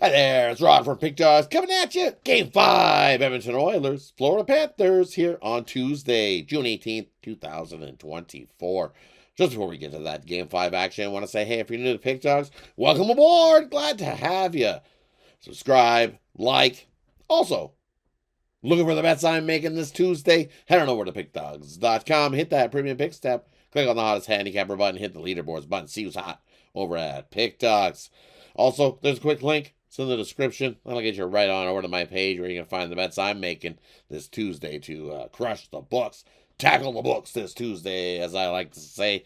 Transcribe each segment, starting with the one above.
Hi there, it's Rod from Pick Dawgz coming at you. Game 5, Edmonton Oilers, Florida Panthers here on Tuesday, June 18th, 2024. Just before we get to that Game 5 action, I want to say, hey, if you're new to Pick Dawgz, welcome aboard. Glad to have you. Subscribe, like. Also, looking for the bets I'm making this Tuesday? Head on over to pickdawgz.com, hit that premium picks tab, click on the hottest handicapper button, hit the leaderboards button, see who's hot over at Pick Dawgz. Also, there's a quick link. It's in the description. That'll get you right on over to my page where you can find the bets I'm making this Tuesday to crush the books. Tackle the books this Tuesday, as I like to say.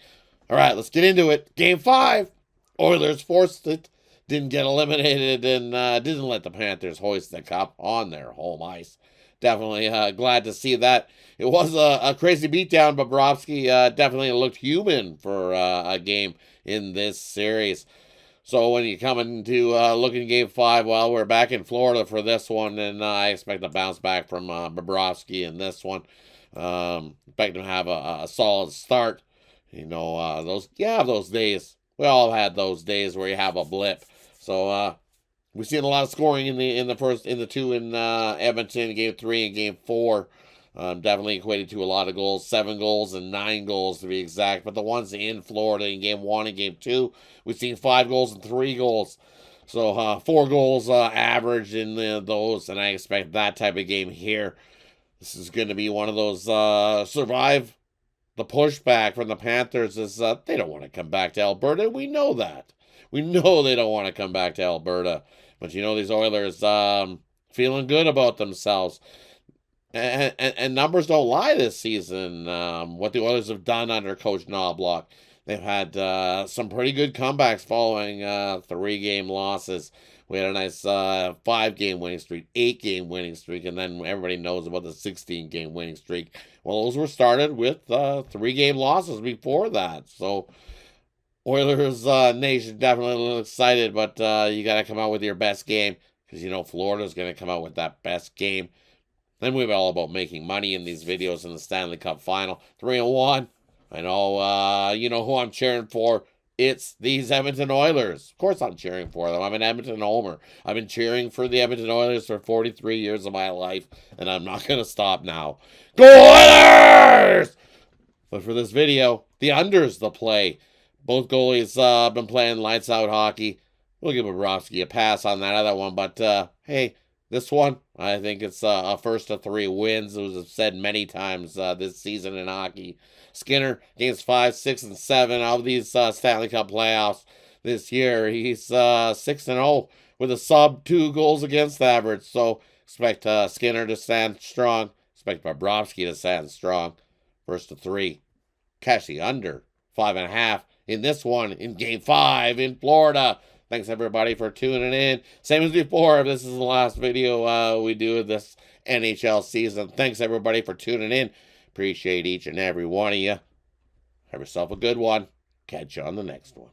All right, let's get into it. Game 5. Oilers forced it. Didn't get eliminated and didn't let the Panthers hoist the cup on their home ice. Definitely glad to see that. It was a crazy beatdown, but Bobrovsky definitely looked human for a game in this series. So when you come into looking Game 5, well, we're back in Florida for this one, and I expect a bounce back from Bobrovsky in this one. Expect him to have a solid start. You know, those days. We all had those days where you have a blip. So we've seen a lot of scoring in the two in Edmonton, Game 3 and Game 4. Definitely equated to a lot of goals, 7 goals and 9 goals to be exact. But the ones in Florida in Game 1 and Game 2, we've seen 5 goals and 3 goals. So 4 goals average in those, and I expect that type of game here. This is going to be one of those survive the pushback from the Panthers. Is they don't want to come back to Alberta. We know that. We know they don't want to come back to Alberta. But you know these Oilers feeling good about themselves. And numbers don't lie this season. What the Oilers have done under Coach Knobloch. They've had some pretty good comebacks following 3-game losses. We had a nice 5-game winning streak, 8-game winning streak, and then everybody knows about the 16-game winning streak. Well, those were started with 3-game losses before that. So Oilers Nation definitely a little excited, but you got to come out with your best game because you know Florida's going to come out with that best game. Then we're all about making money in these videos in the Stanley Cup final. 3-1. I know, you know who I'm cheering for. It's these Edmonton Oilers. Of course I'm cheering for them. I'm an Edmonton homer. I've been cheering for the Edmonton Oilers for 43 years of my life, and I'm not going to stop now. Go Oilers! But for this video, the under's the play. Both goalies have been playing lights out hockey. We'll give Bobrovsky a pass on that other one, but hey, this one, I think it's a first of 3 wins. It was said many times this season in hockey. Skinner, games 5, 6, and 7 of these Stanley Cup playoffs this year. He's 6-0 with a sub 2 goals against average. So expect Skinner to stand strong. Expect Bobrovsky to stand strong. First of 3. Catch the under 5.5 in this one in Game 5 in Florida. Thanks, everybody, for tuning in. Same as before, if this is the last video we do of this NHL season. Thanks, everybody, for tuning in. Appreciate each and every one of you. Have yourself a good one. Catch you on the next one.